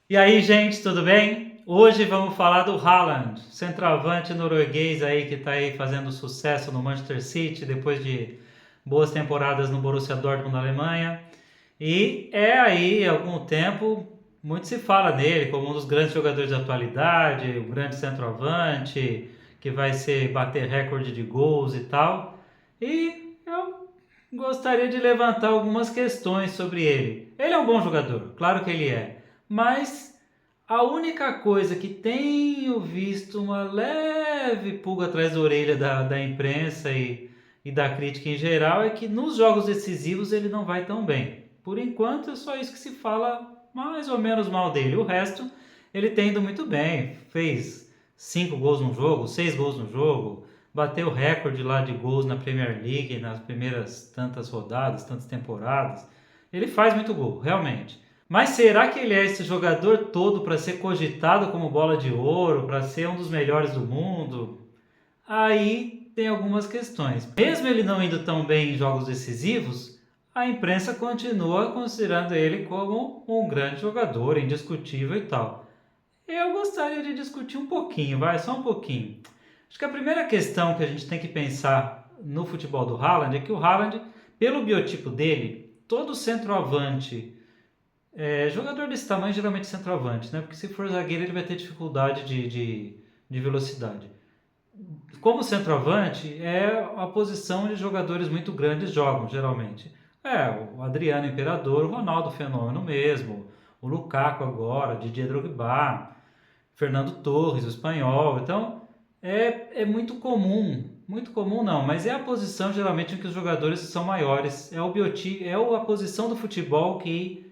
E aí, gente, tudo bem? Hoje vamos falar do Haaland, centroavante norueguês aí que está aí fazendo sucesso no Manchester City depois de boas temporadas no Borussia Dortmund na Alemanha. E é aí, há algum tempo, muito se fala nele como um dos grandes jogadores da atualidade, um grande centroavante, que vai ser bater recorde de gols e tal. E eu gostaria de levantar algumas questões sobre ele. Ele é um bom jogador, claro que ele é, mas a única coisa que tenho visto uma leve pulga atrás da orelha da imprensa e da crítica em geral é que nos jogos decisivos ele não vai tão bem. Por enquanto é só isso que se fala mais ou menos mal dele. O resto ele tem ido muito bem. Fez 5 gols no jogo, 6 gols no jogo, bateu o recorde lá de gols na Premier League nas primeiras tantas rodadas, tantas temporadas. Ele faz muito gol, realmente. Mas será que ele é esse jogador todo para ser cogitado como bola de ouro, para ser um dos melhores do mundo? Aí tem algumas questões. Mesmo ele não indo tão bem em jogos decisivos, a imprensa continua considerando ele como um grande jogador, indiscutível e tal. Eu gostaria de discutir um pouquinho, vai, só um pouquinho. Acho que a primeira questão que a gente tem que pensar no futebol do Haaland é que o Haaland, pelo biotipo dele, todo centroavante, jogador desse tamanho geralmente centroavante, né? Porque se for zagueiro ele vai ter dificuldade de velocidade. Como centroavante, é a posição onde jogadores muito grandes jogam, geralmente. O Adriano Imperador, o Ronaldo Fenômeno mesmo, o Lukaku agora, Didier Drogba, Fernando Torres, o espanhol. Então, é muito comum não, mas é a posição geralmente em que os jogadores são maiores. É o biotipo, a posição do futebol que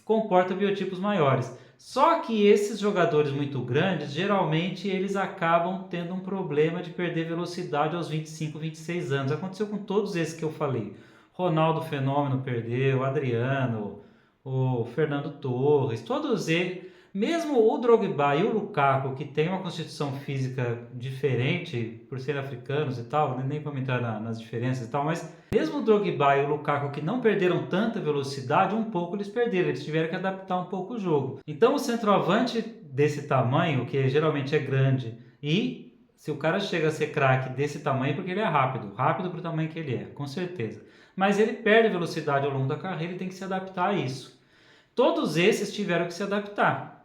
comporta biotipos maiores. Só que esses jogadores muito grandes, geralmente eles acabam tendo um problema de perder velocidade aos 25, 26 anos. Aconteceu com todos esses que eu falei. Ronaldo Fenômeno perdeu, Adriano, o Fernando Torres, todos eles, mesmo o Drogba e o Lukaku, que tem uma constituição física diferente por serem africanos e tal, nem vamos entrar nas diferenças e tal, mas mesmo o Drogba e o Lukaku que não perderam tanta velocidade, um pouco eles perderam, eles tiveram que adaptar um pouco o jogo. Então o centroavante desse tamanho, que geralmente é grande, e se o cara chega a ser craque desse tamanho, é porque ele é rápido, rápido para o tamanho que ele é, com certeza. Mas ele perde velocidade ao longo da carreira e tem que se adaptar a isso. Todos esses tiveram que se adaptar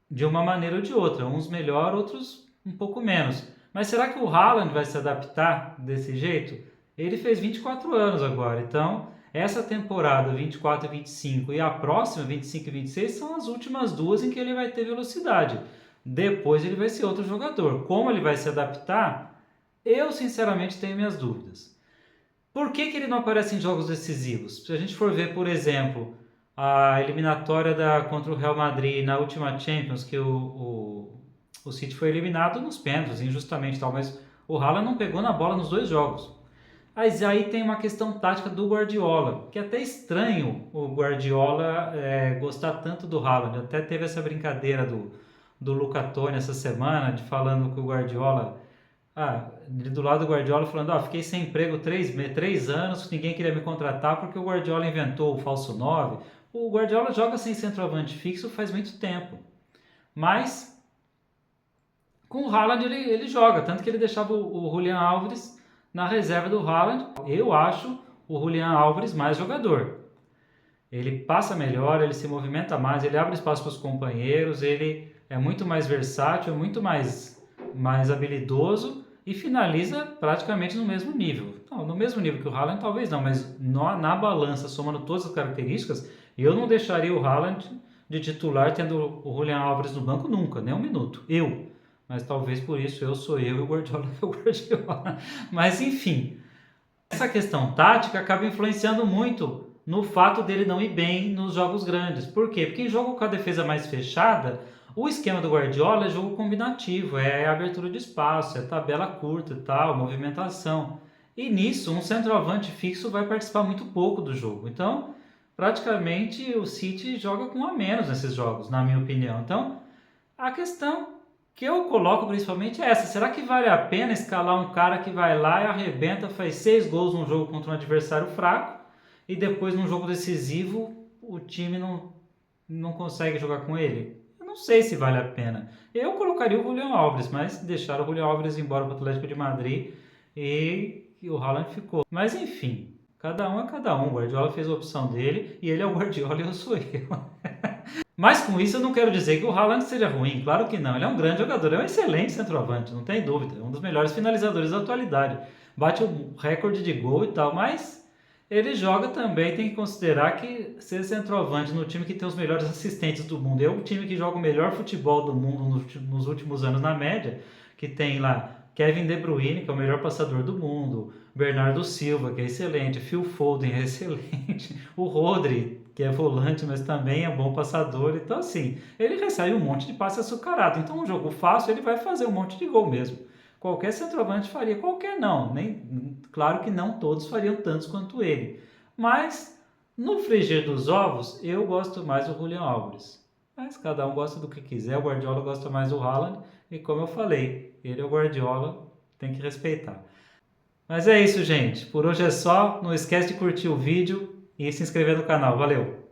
de uma maneira ou de outra, uns melhor, outros um pouco menos. Mas será que o Haaland vai se adaptar desse jeito? Ele fez 24 anos agora, então essa temporada 24 e 25 e a próxima 25 e 26 são as últimas duas em que ele vai ter velocidade. Depois ele vai ser outro jogador. Como ele vai se adaptar? Eu sinceramente tenho minhas dúvidas. Por que ele não aparece em jogos decisivos? Se a gente for ver, por exemplo, a eliminatória contra o Real Madrid na última Champions, que o City foi eliminado nos pênaltis, injustamente tal, mas o Haaland não pegou na bola nos dois jogos. Mas aí tem uma questão tática do Guardiola, que é até estranho o Guardiola gostar tanto do Haaland. Até teve essa brincadeira do Luca Toni essa semana, de falando que o Guardiola do lado do Guardiola falando, fiquei sem emprego 3 anos, ninguém queria me contratar porque o Guardiola inventou o falso 9. O Guardiola joga sem centroavante fixo faz muito tempo. Mas com o Haaland ele joga, tanto que ele deixava o Julian Álvares na reserva do Haaland. Eu acho o Julian Álvares mais jogador. Ele passa melhor, ele se movimenta mais, ele abre espaço para os companheiros, ele é muito mais versátil, é muito mais habilidoso e finaliza praticamente no mesmo nível. Não, no mesmo nível que o Haaland, talvez não, mas na balança, somando todas as características, eu não deixaria o Haaland de titular tendo o Julian Álvares no banco nunca, nem um minuto. Eu. Mas talvez por isso eu sou eu e o Guardiola é o Guardiola. Mas enfim, essa questão tática acaba influenciando muito no fato dele não ir bem nos jogos grandes. Por quê? Porque em jogo com a defesa mais fechada, o esquema do Guardiola é jogo combinativo, é abertura de espaço, é tabela curta e tal, movimentação. E nisso, um centroavante fixo vai participar muito pouco do jogo. Então, praticamente o City joga com um a menos nesses jogos, na minha opinião. Então, a questão que eu coloco principalmente é essa: será que vale a pena escalar um cara que vai lá e arrebenta, faz 6 gols num jogo contra um adversário fraco e depois num jogo decisivo o time não consegue jogar com ele? Eu não sei se vale a pena. Eu colocaria o Julián Álvares, mas deixaram o Julián Álvares embora para o Atlético de Madrid e o Haaland ficou. Mas enfim, cada um é cada um. O Guardiola fez a opção dele e ele é o Guardiola e eu sou eu. Mas com isso eu não quero dizer que o Haaland seja ruim, claro que não. Ele é um grande jogador, é um excelente centroavante, não tem dúvida. É um dos melhores finalizadores da atualidade. Bate o recorde de gol e tal, mas ele joga também, tem que considerar que ser centroavante no time que tem os melhores assistentes do mundo, é o time que joga o melhor futebol do mundo nos últimos anos na média, que tem lá Kevin De Bruyne, que é o melhor passador do mundo, Bernardo Silva, que é excelente, Phil Foden é excelente, o Rodri, que é volante, mas também é bom passador. Então, assim, ele recebe um monte de passe açucarado. Então, um jogo fácil, ele vai fazer um monte de gol mesmo. Qualquer centroavante faria, qualquer não. Nem, claro que não todos fariam tantos quanto ele. Mas, no frigir dos ovos, eu gosto mais do Julián Álvares. Mas cada um gosta do que quiser. O Guardiola gosta mais do Haaland. E como eu falei, ele é o Guardiola, tem que respeitar. Mas é isso, gente. Por hoje é só. Não esquece de curtir o vídeo e se inscrever no canal. Valeu!